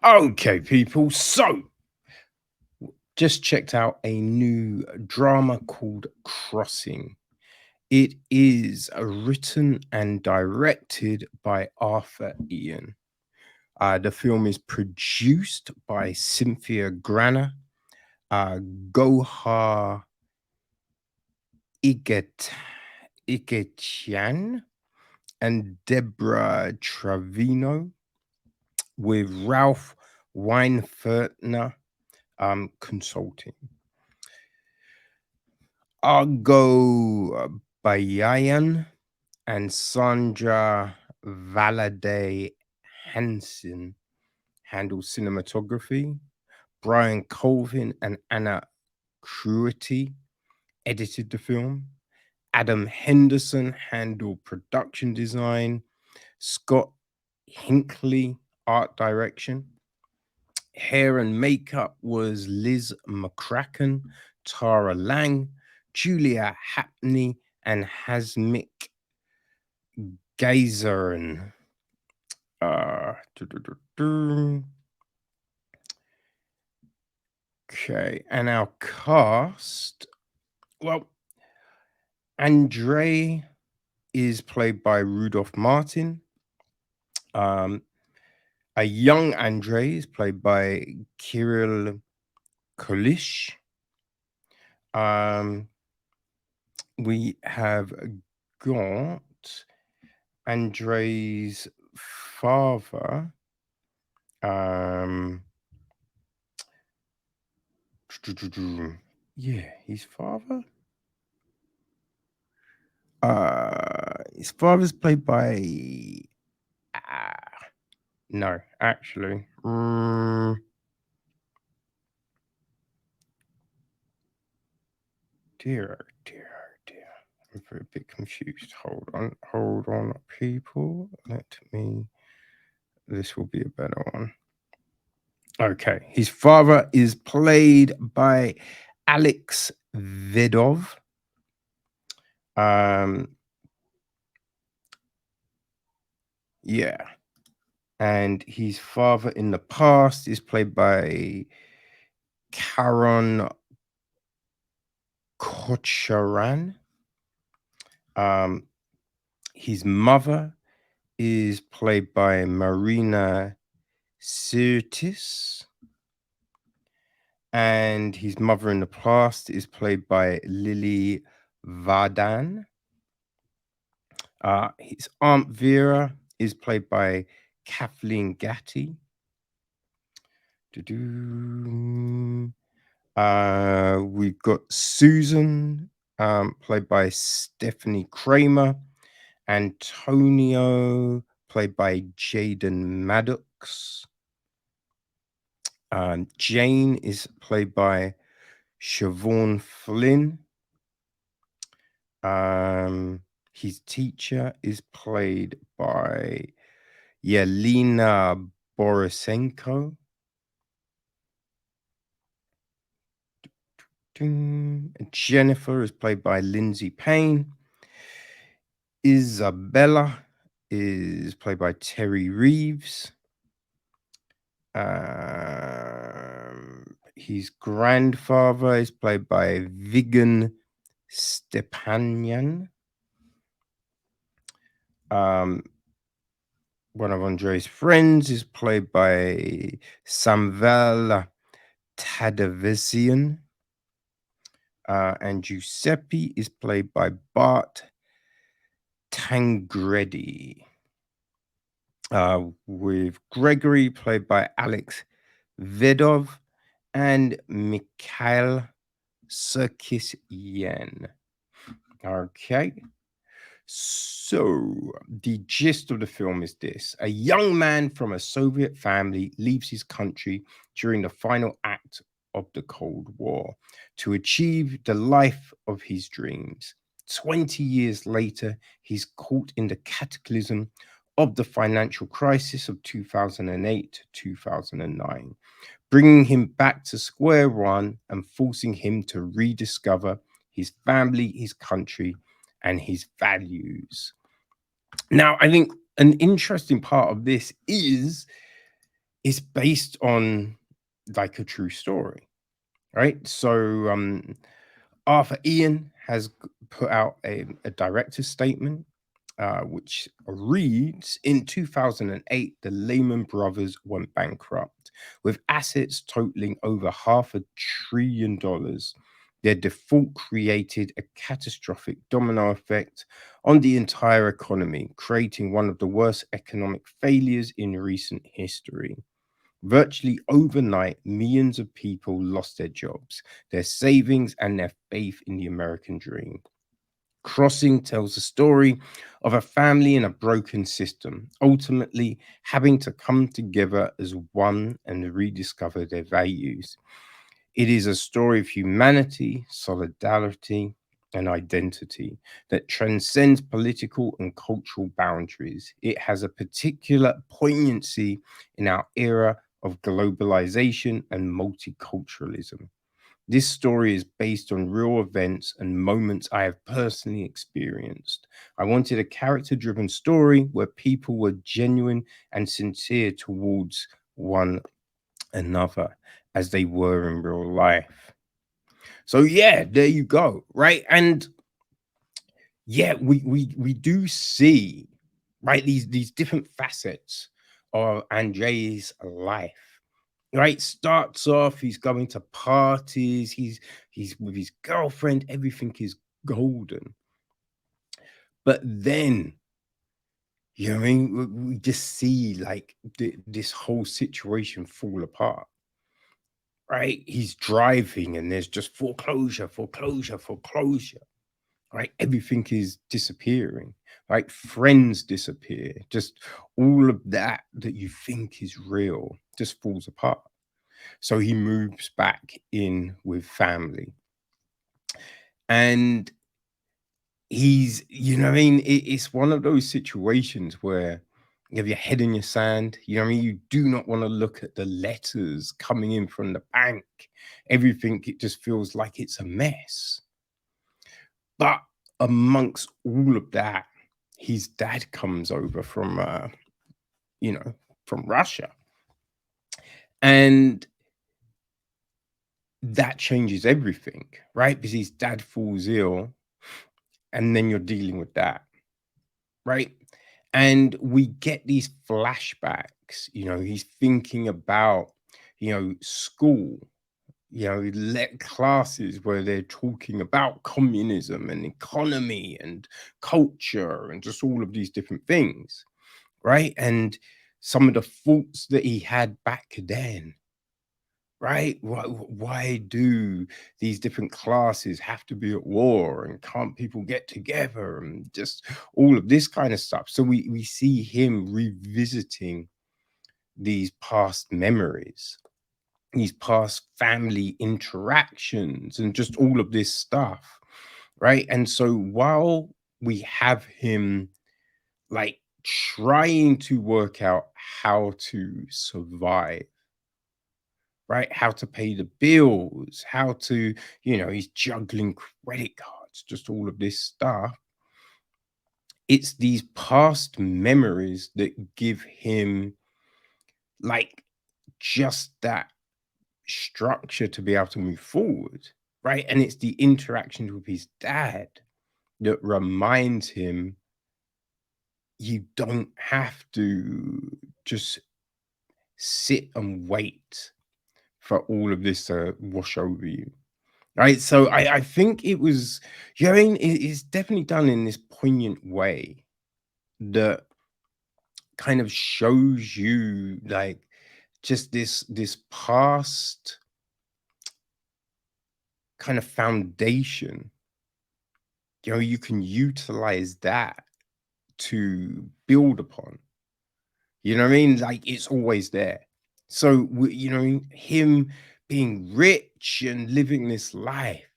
Okay, people. So, just checked out a new drama called Crossing. It is written and directed by Arthur Ian. The film is produced by Cynthia Grana, uh, Gohar Iget Igetian, and Deborah Trevino, with Ralph Weinfertner consulting. Argo Bayan and Sandra Valaday Hansen handle cinematography. Brian Colvin and Anna Cruity edited the film. Adam Henderson handled production design. Scott Hinckley, art direction. Hair and makeup was Liz McCracken, Tara Lang, Julia Hapney, and Hasmik Gazern. Du- du- du. Okay, and our cast. Well, Andrei is played by Rudolf Martin. Um, a young Andrei is played by Kiril Kulish. Um, we have got Andrei's father. Um, yeah, his father. His father's played by. No, actually. Dear, oh dear, oh dear. I'm a bit confused. Hold on, people. Let me. This will be a better one. Okay, his father is played by Alex Vedov. Um, yeah, and his father in the past is played by Karen Kocharan. His mother is played by Marina Sirtis, and his mother in the past is played by Lily Vardan. His aunt Vera is played by Kathleen Gatti. We've got Susan, played by Stephanie Kramer. Antonio, played by Jaden Maddox. Jane is played by Siobhan Flynn. His teacher is played by Yelena Borisenko. Jennifer is played by Lindsay Payne. Isabella is played by Terry Reeves. His grandfather is played by Vigan Stepanyan. One of Andrei's friends is played by Samvel Tadavisian. And Giuseppe is played by Bart Tangredi. With Gregory played by Alex Vedov and Mikhail Serkisyan. Okay. So, the gist of the film is this: a young man from a Soviet family leaves his country during the final act of the Cold War to achieve the life of his dreams. 20 years later, he's caught in the cataclysm of the financial crisis of 2008 to 2009, bringing him back to square one and forcing him to rediscover his family, his country, and his values. Now, I think an interesting part of this is It's based on like a true story, right? So Arthur Ian has put out a director's statement, which reads: In 2008, the Lehman Brothers went bankrupt, with assets totaling over $500 billion. Their default created a catastrophic domino effect on the entire economy, creating one of the worst economic failures in recent history. Virtually overnight, millions of people lost their jobs, their savings, and their faith in the American dream. Crossing tells the story of a family in a broken system, ultimately having to come together as one and rediscover their values. It is a story of humanity, solidarity, and identity that transcends political and cultural boundaries. It has a particular poignancy in our era of globalization and multiculturalism. This story is based on real events and moments I have personally experienced. I wanted a character driven story where people were genuine and sincere towards one another as they were in real life. So yeah, there you go, right? And yeah, we do see, right, these different facets of Andrei's life. Right, starts off, he's going to parties, he's with his girlfriend, everything is golden. But then, you know what I mean, we just see like this whole situation fall apart. Right, he's driving and there's just foreclosure, foreclosure, foreclosure. Right, everything is disappearing. Right, friends disappear. Just all of that you think is real just falls apart. So he moves back in with family. And he's, you know what I mean? It's one of those situations where you have your head in your sand. You know what I mean? You do not want to look at the letters coming in from the bank. Everything, it just feels like it's a mess. But amongst all of that, his dad comes over from, you know, from Russia. And that changes everything, right? Because his dad falls ill, and then you're dealing with that, right? And we get these flashbacks. He's thinking about, school, classes where they're talking about communism and economy and culture and just all of these different things, right? And some of the thoughts that he had back then. Right? Why do these different classes have to be at war, and can't people get together, and just all of this kind of stuff? So we see him revisiting these past memories, these past family interactions, and just all of this stuff, right? And so while we have him like trying to work out how to survive, right? How to pay the bills, how to, he's juggling credit cards, just all of this stuff. It's these past memories that give him like just that structure to be able to move forward, right? And it's the interactions with his dad that reminds him you don't have to just sit and wait for all of this to wash over you. Right. So I think it was, it's definitely done in this poignant way that kind of shows you like just this past kind of foundation. You can utilize that to build upon. You know what I mean? Like it's always there. So him being rich and living this life,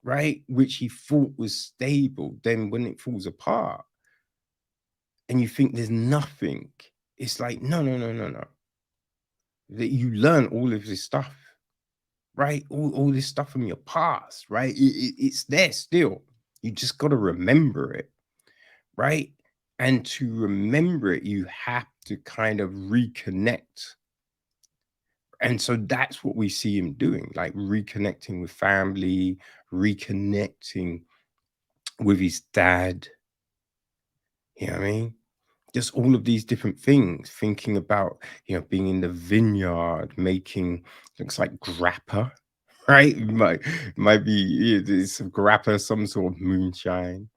right? Which he thought was stable. Then when it falls apart and you think there's nothing, it's like, no, no, no, no, no. That you learn all of this stuff, right? All this stuff from your past, right? It's there still. You just got to remember it, right? And to remember it, you have to kind of reconnect. And so that's what we see him doing, like reconnecting with family, reconnecting with his dad. You know what I mean? Just all of these different things, thinking about, being in the vineyard, making, looks like grappa, right? Might be, it's some grappa, some sort of moonshine,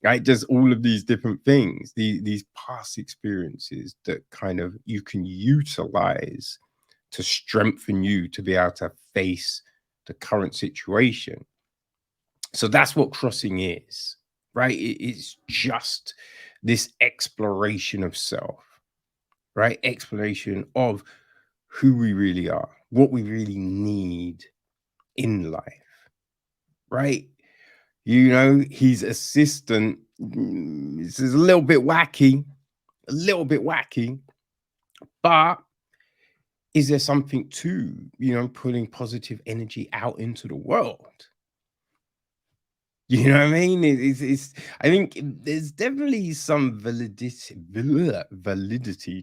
right? Just all of these different things, these past experiences that kind of you can utilize to strengthen you to be able to face the current situation. So that's what crossing is, right? It's just this exploration of self, right? Exploration of who we really are, what we really need in life, right? His assistant is a little bit wacky, but is there something to, putting positive energy out into the world? You know what I mean? It's I think there's definitely some validity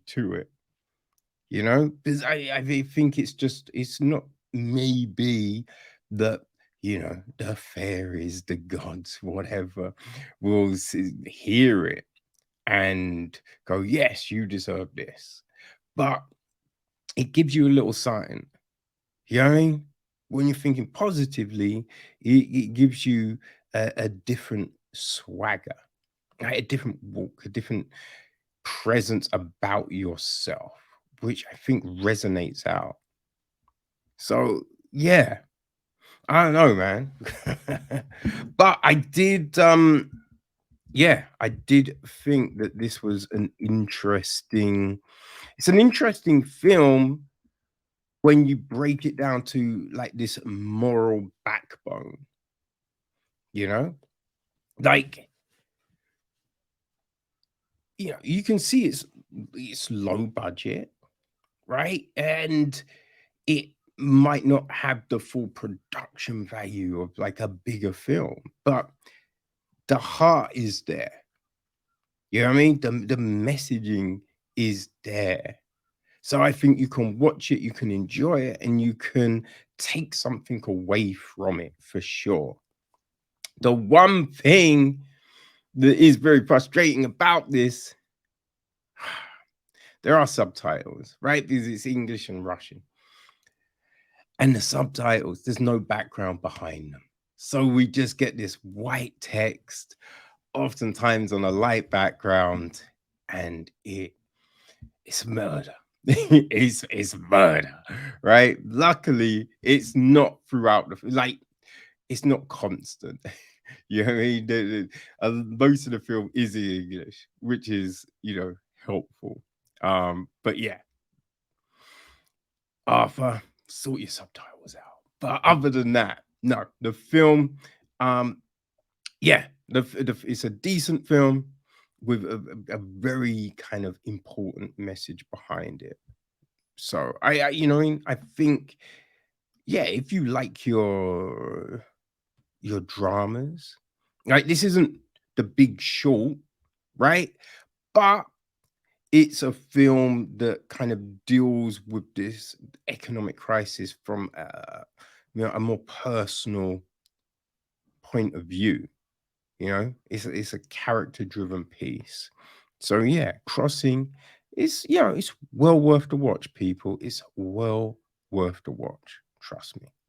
to it, because I think it's not maybe that, the fairies, the gods, whatever, will hear it and go, yes, you deserve this. But it gives you a little sign. You know what I mean? When you're thinking positively, it gives you a different swagger, right? A different walk, a different presence about yourself, which I think resonates out. So yeah, I don't know, man. But I did think that this was it's an interesting film when you break it down to like this moral backbone, you know? Like, you can see it's low budget, right? And it might not have the full production value of like a bigger film, but the heart is there. You know what I mean? The messaging is there. So I think you can watch it, you can enjoy it, and you can take something away from it for sure. The one thing that is very frustrating about this, there are subtitles, right? Because it's English and Russian. And the subtitles, there's no background behind them. So we just get this white text, oftentimes on a light background, and it's murder. It's murder, right? Luckily, it's not throughout it's not constant. You know what I mean? Most of the film is in English, which is, helpful. But yeah, Arthur, sort your subtitles out. But other than that, no, the film, um, yeah, it's a decent film with a very kind of important message behind it. So what I mean, I think, yeah, if you like your dramas, like this isn't The Big Short, right? But it's a film that kind of deals with this economic crisis from a more personal point of view. It's a character driven piece. So yeah, Crossing is, it's well worth the watch, people. It's well worth the watch. Trust me.